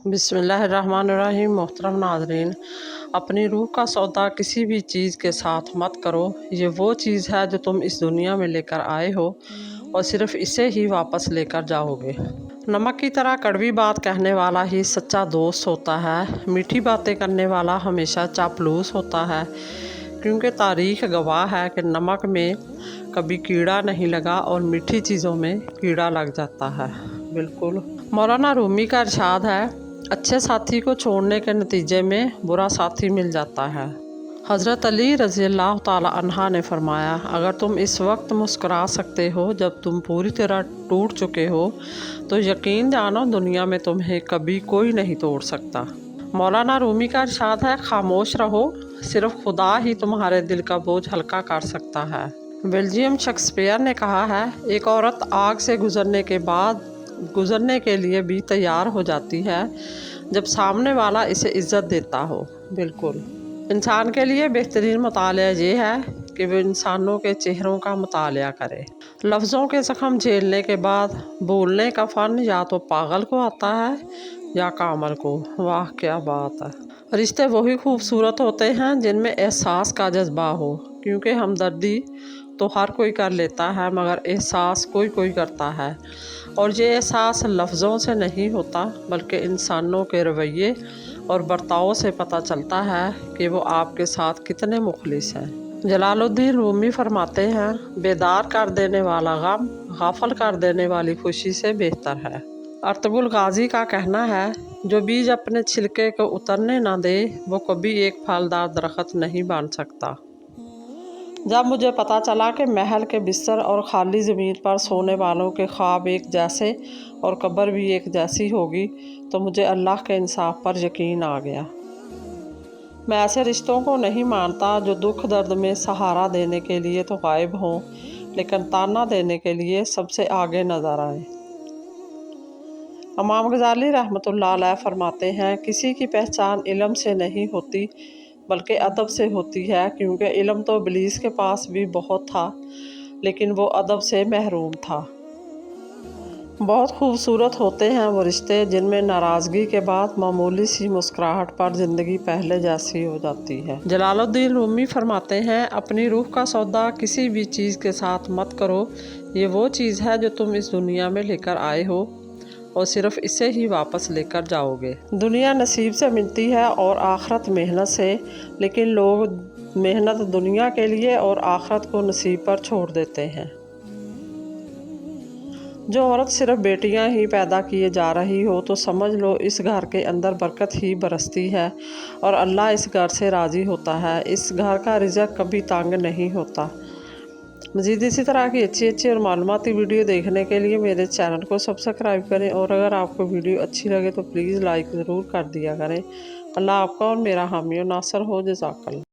बिस्मिल्लाहिर्रहमानिर्रहीम। मोहतरम नाज़रीन, अपनी रूह का सौदा किसी भी चीज़ के साथ मत करो। ये वो चीज़ है जो तुम इस दुनिया में लेकर आए हो और सिर्फ इसे ही वापस लेकर जाओगे। नमक की तरह कड़वी बात कहने वाला ही सच्चा दोस्त होता है। मीठी बातें करने वाला हमेशा चापलूस होता है, क्योंकि तारीख़ गवाह है कि नमक में कभी कीड़ा नहीं लगा और मीठी चीज़ों में कीड़ा लग जाता है। बिल्कुल। मौलाना रूमी का इरशाद है, अच्छे साथी को छोड़ने के नतीजे में बुरा साथी मिल जाता है। हज़रत अली रज़ी अल्लाह ताला अन्हा ने फरमाया, अगर तुम इस वक्त मुस्कुरा सकते हो जब तुम पूरी तरह टूट चुके हो, तो यकीन जानो दुनिया में तुम्हें कभी कोई नहीं तोड़ सकता। मौलाना रूमी का इरशाद है, खामोश रहो, सिर्फ खुदा ही तुम्हारे दिल का बोझ हल्का कर सकता है। बेल्जियम शेक्सपियर ने कहा है, एक औरत आग से गुजरने के लिए भी तैयार हो जाती है जब सामने वाला इसे इज़्ज़त देता हो। बिल्कुल। इंसान के लिए बेहतरीन मुतालिया ये है कि वो इंसानों के चेहरों का मुतालिया करे। लफ्ज़ों के ज़ख्म झेलने के बाद बोलने का फ़न या तो पागल को आता है या कामल को। वाह क्या बात है। रिश्ते वही खूबसूरत होते हैं जिनमें एहसास का जज्बा हो, क्योंकि हमदर्दी तो हर कोई कर लेता है मगर एहसास कोई कोई करता है, और ये एहसास लफ्ज़ों से नहीं होता बल्कि इंसानों के रवैये और बर्ताव से पता चलता है कि वो आपके साथ कितने मुखलिस हैं। जलालुद्दीन रूमी फरमाते हैं, बेदार कर देने वाला गम गाफल कर देने वाली खुशी से बेहतर है। अर्तुगरुल गाजी का कहना है, जो बीज अपने छिलके को उतरने ना दे वो कभी एक फलदार दरख्त नहीं बन सकता। जब मुझे पता चला कि महल के बिस्तर और खाली ज़मीन पर सोने वालों के ख्वाब एक जैसे और कब्र भी एक जैसी होगी, तो मुझे अल्लाह के इंसाफ पर यकीन आ गया। मैं ऐसे रिश्तों को नहीं मानता जो दुख दर्द में सहारा देने के लिए तो गायब हों, लेकिन ताना देने के लिए सबसे आगे नज़र आए। इमाम गज़ाली रहमतुल्लाह अलैह फरमाते हैं, किसी की पहचान इल्म से नहीं होती बल्कि अदब से होती है, क्योंकि इल्म तो इब्लीस के पास भी बहुत था लेकिन वो अदब से महरूम था। बहुत खूबसूरत होते हैं वो रिश्ते जिनमें नाराज़गी के बाद मामूली सी मुस्कुराहट पर ज़िंदगी पहले जैसी हो जाती है। जलालुद्दीन रूमी फरमाते हैं, अपनी रूह का सौदा किसी भी चीज़ के साथ मत करो। ये वो चीज़ है जो तुम इस दुनिया में लेकर आए हो और सिर्फ इसे ही वापस लेकर जाओगे। दुनिया नसीब से मिलती है और आखरत मेहनत से, लेकिन लोग मेहनत दुनिया के लिए और आखरत को नसीब पर छोड़ देते हैं। जो औरत सिर्फ बेटियां ही पैदा किए जा रही हो तो समझ लो इस घर के अंदर बरकत ही बरसती है और अल्लाह इस घर से राज़ी होता है। इस घर का रिज़्क़ कभी तंग नहीं होता। मज़ीद इसी तरह की अच्छी और मालूमाती वीडियो देखने के लिए मेरे चैनल को सब्सक्राइब करें, और अगर आपको वीडियो अच्छी लगे तो प्लीज़ लाइक ज़रूर कर दिया करें। अल्लाह आपका और मेरा हामी और नासर हो। जज़ाकल्लाह।